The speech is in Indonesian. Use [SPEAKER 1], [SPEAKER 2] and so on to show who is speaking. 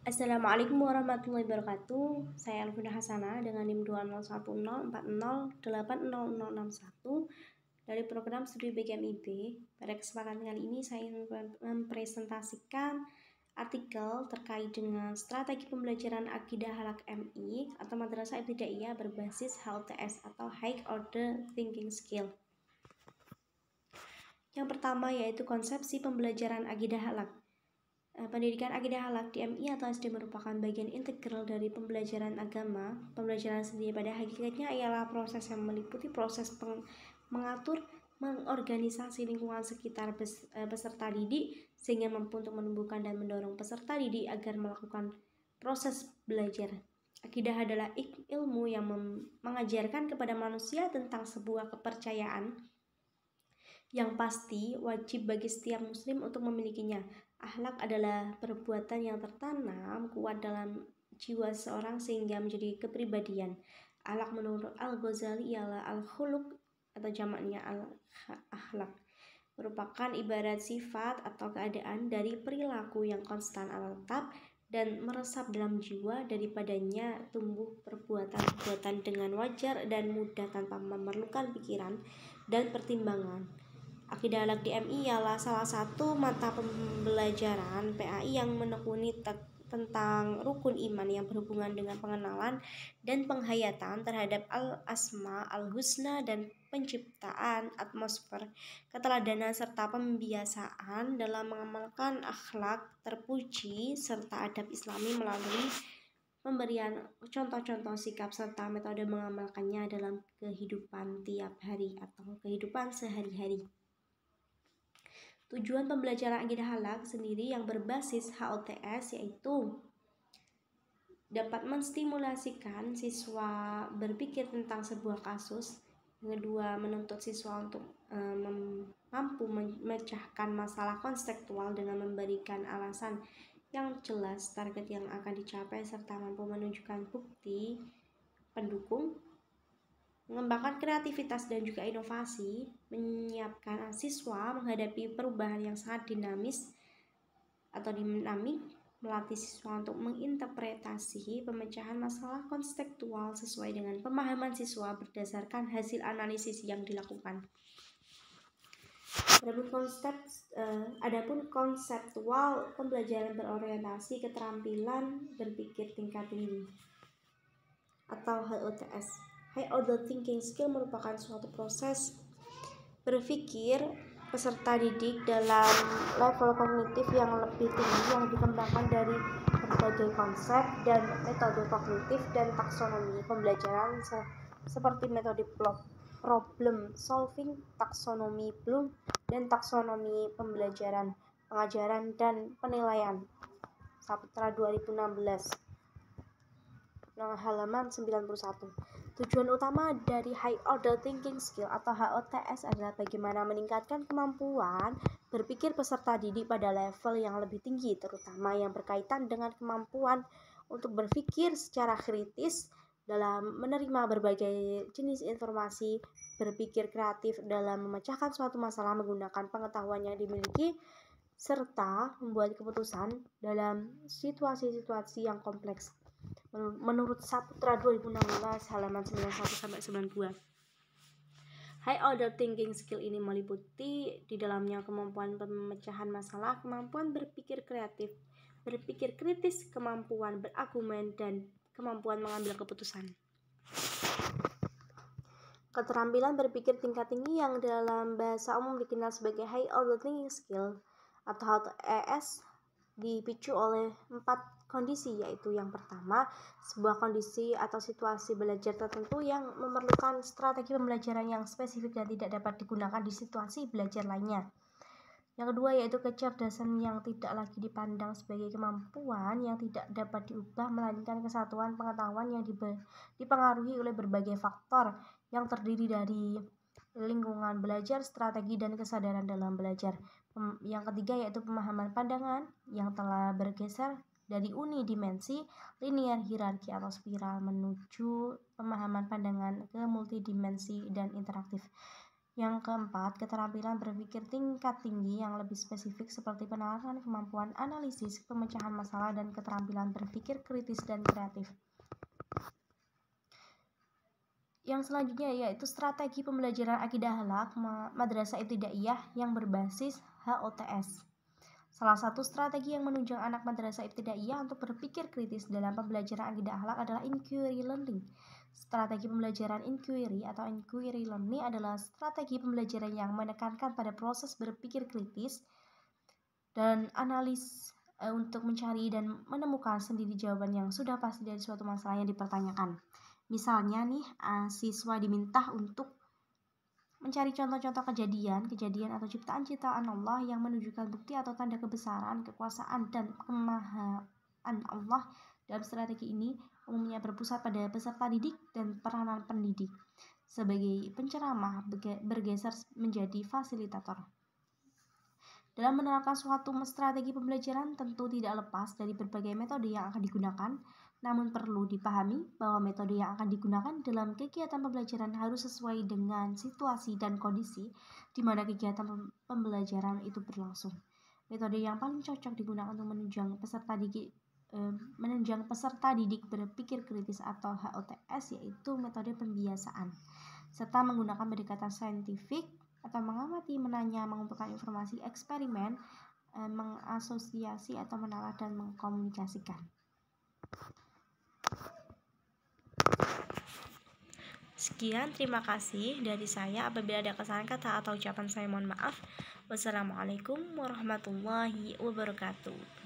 [SPEAKER 1] Assalamualaikum warahmatullahi wabarakatuh. Saya Alvina Hasana dengan NIM 20104080061 dari program studi BGMIB. Pada kesempatan kali ini saya mempresentasikan artikel terkait dengan strategi pembelajaran akidah halak MI atau Madrasah Ibtidaiyah berbasis HOTS atau High Order Thinking Skill. Yang pertama yaitu konsepsi pembelajaran akidah halak. Pendidikan akidah halak di MI atau SD merupakan bagian integral dari pembelajaran agama. Pembelajaran sendiri pada hakikatnya ialah proses yang meliputi proses mengatur, mengorganisasi lingkungan sekitar peserta didik sehingga mampu untuk menumbuhkan dan mendorong peserta didik agar melakukan proses belajar. Akidah adalah ilmu yang mengajarkan kepada manusia tentang sebuah kepercayaan yang pasti wajib bagi setiap muslim untuk memilikinya. Akhlak adalah perbuatan yang tertanam kuat dalam jiwa seorang sehingga menjadi kepribadian. Akhlak menurut Al-Ghazali ialah al-khuluq atau jamaknya al-akhlak, merupakan ibarat sifat atau keadaan dari perilaku yang konstan atau tetap dan meresap dalam jiwa. Daripadanya tumbuh perbuatan-perbuatan dengan wajar dan mudah tanpa memerlukan pikiran dan pertimbangan. Akidah halak di MI ialah salah satu mata pembelajaran PAI yang menekuni tentang rukun iman yang berhubungan dengan pengenalan dan penghayatan terhadap al-asma al-husna dan penciptaan atmosfer keteladanan serta pembiasaan dalam mengamalkan akhlak terpuji serta adab Islami melalui pemberian contoh-contoh sikap serta metode mengamalkannya dalam kehidupan tiap hari atau kehidupan sehari-hari. Tujuan pembelajaran akidah halak sendiri yang berbasis HOTS yaitu dapat menstimulasikan siswa berpikir tentang sebuah kasus. Yang kedua, menuntut siswa untuk mampu memecahkan masalah konseptual dengan memberikan alasan yang jelas target yang akan dicapai serta mampu menunjukkan bukti pendukung. Mengembangkan kreativitas dan juga inovasi, menyiapkan siswa menghadapi perubahan yang sangat dinamis atau dinamik, melatih siswa untuk menginterpretasi pemecahan masalah konseptual sesuai dengan pemahaman siswa berdasarkan hasil analisis yang dilakukan. Adapun konseptual pembelajaran berorientasi keterampilan berpikir tingkat tinggi atau HOTS. High Order Thinking Skill merupakan suatu proses berpikir peserta didik dalam level kognitif yang lebih tinggi yang dikembangkan dari berbagai konsep dan metode kognitif dan taksonomi pembelajaran seperti metode problem solving, taksonomi Bloom, dan taksonomi pembelajaran, pengajaran, dan penilaian. Saputra 2016. Halaman 91. Tujuan utama dari High Order Thinking Skill atau HOTS adalah bagaimana meningkatkan kemampuan berpikir peserta didik pada level yang lebih tinggi, terutama yang berkaitan dengan kemampuan untuk berpikir secara kritis dalam menerima berbagai jenis informasi, berpikir kreatif dalam memecahkan suatu masalah menggunakan pengetahuan yang dimiliki, serta membuat keputusan dalam situasi-situasi yang kompleks. Menurut Saputra 2016 halaman 91-92. High Order Thinking Skill ini meliputi di dalamnya kemampuan pemecahan masalah, kemampuan berpikir kreatif, berpikir kritis, kemampuan berargumen, dan kemampuan mengambil keputusan. Keterampilan berpikir tingkat tinggi yang dalam bahasa umum dikenal sebagai High Order Thinking Skill atau HOTS dipicu oleh 4 kondisi, yaitu yang pertama, sebuah kondisi atau situasi belajar tertentu yang memerlukan strategi pembelajaran yang spesifik dan tidak dapat digunakan di situasi belajar lainnya. Yang kedua yaitu kecerdasan yang tidak lagi dipandang sebagai kemampuan yang tidak dapat diubah, melainkan kesatuan pengetahuan yang dipengaruhi oleh berbagai faktor yang terdiri dari lingkungan belajar, strategi, dan kesadaran dalam belajar. Yang ketiga yaitu pemahaman pandangan yang telah bergeser dari unidimensi, linear, hierarki, atau spiral menuju pemahaman pandangan ke multidimensi dan interaktif. Yang keempat, keterampilan berpikir tingkat tinggi yang lebih spesifik seperti penalaran kemampuan analisis, pemecahan masalah, dan keterampilan berpikir kritis dan kreatif. Yang selanjutnya yaitu strategi pembelajaran akidah akhlak Madrasah Ibtidaiyah yang berbasis HOTS. Salah satu strategi yang menunjang anak madrasah ibtidaiyah untuk berpikir kritis dalam pembelajaran akidah akhlak adalah inquiry learning. Strategi pembelajaran inquiry atau inquiry learning adalah strategi pembelajaran yang menekankan pada proses berpikir kritis dan analis untuk mencari dan menemukan sendiri jawaban yang sudah pasti dari suatu masalah yang dipertanyakan. Misalnya nih, siswa diminta untuk mencari contoh-contoh kejadian atau ciptaan Allah yang menunjukkan bukti atau tanda kebesaran, kekuasaan, dan kemahaan Allah. Dalam strategi ini umumnya berpusat pada peserta didik dan peranan pendidik sebagai penceramah bergeser menjadi fasilitator. Dalam menerapkan suatu strategi pembelajaran tentu tidak lepas dari berbagai metode yang akan digunakan, namun perlu dipahami bahwa metode yang akan digunakan dalam kegiatan pembelajaran harus sesuai dengan situasi dan kondisi di mana kegiatan pembelajaran itu berlangsung. Metode yang paling cocok digunakan untuk menunjang peserta didik berpikir kritis atau HOTS yaitu metode pembiasaan, serta menggunakan pendekatan saintifik atau mengamati, menanya, mengumpulkan informasi, eksperimen, mengasosiasi atau menalar dan mengkomunikasikan. Sekian, terima kasih dari saya. Apabila ada kesalahan kata atau ucapan saya mohon maaf. Wassalamualaikum warahmatullahi wabarakatuh.